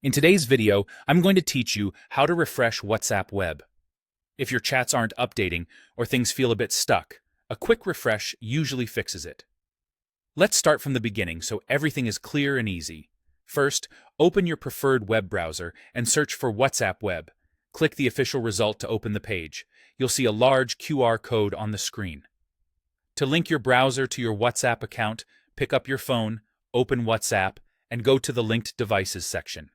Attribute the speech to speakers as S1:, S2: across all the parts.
S1: In today's video, I'm going to teach you how to refresh WhatsApp web. If your chats aren't updating or things feel a bit stuck, a quick refresh usually fixes it. Let's start from the beginning so everything is clear and easy. First, open your preferred web browser and search for WhatsApp web. Click the official result to open the page. You'll see a large QR code on the screen. To link your browser to your WhatsApp account, pick up your phone, open WhatsApp, and go to the Linked Devices section.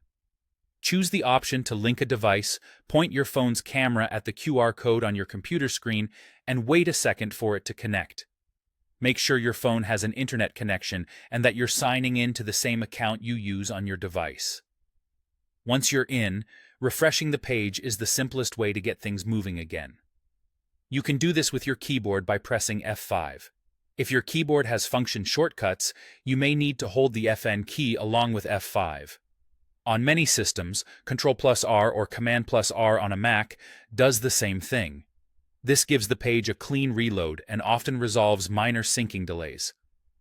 S1: Choose the option to link a device, point your phone's camera at the QR code on your computer screen, and wait a second for it to connect. Make sure your phone has an internet connection and that you're signing in to the same account you use on your device. Once you're in, refreshing the page is the simplest way to get things moving again. You can do this with your keyboard by pressing F5. If your keyboard has function shortcuts, you may need to hold the FN key along with F5. On many systems, Ctrl+R or Command+R on a Mac does the same thing. This gives the page a clean reload and often resolves minor syncing delays.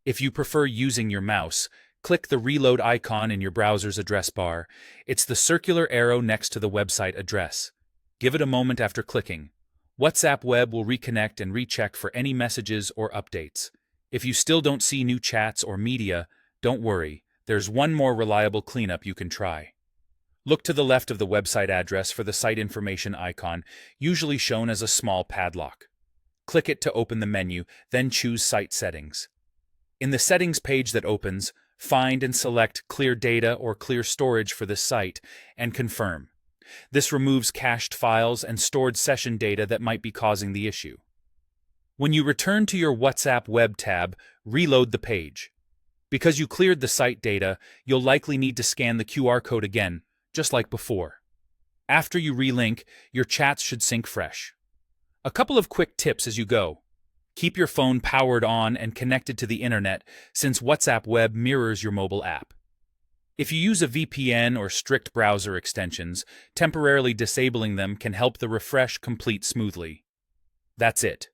S1: If you prefer using your mouse, click the reload icon in your browser's address bar. It's the circular arrow next to the website address. Give it a moment after clicking. WhatsApp web will reconnect and recheck for any messages or updates. If you still don't see new chats or media, don't worry. There's one more reliable cleanup you can try. Look to the left of the website address for the site information icon, usually shown as a small padlock. Click it to open the menu, then choose Site Settings. In the Settings page that opens, find and select Clear Data or Clear Storage for this site, and confirm. This removes cached files and stored session data that might be causing the issue. When you return to your WhatsApp web tab, reload the page. Because you cleared the site data, you'll likely need to scan the QR code again, just like before. After you relink, your chats should sync fresh. A couple of quick tips as you go. Keep your phone powered on and connected to the internet, since WhatsApp web mirrors your mobile app. If you use a VPN or strict browser extensions, temporarily disabling them can help the refresh complete smoothly. That's it.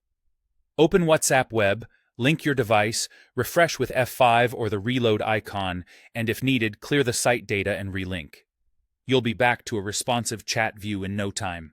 S1: Open WhatsApp web, link your device, refresh with F5 or the reload icon, and if needed, clear the site data and relink. You'll be back to a responsive chat view in no time.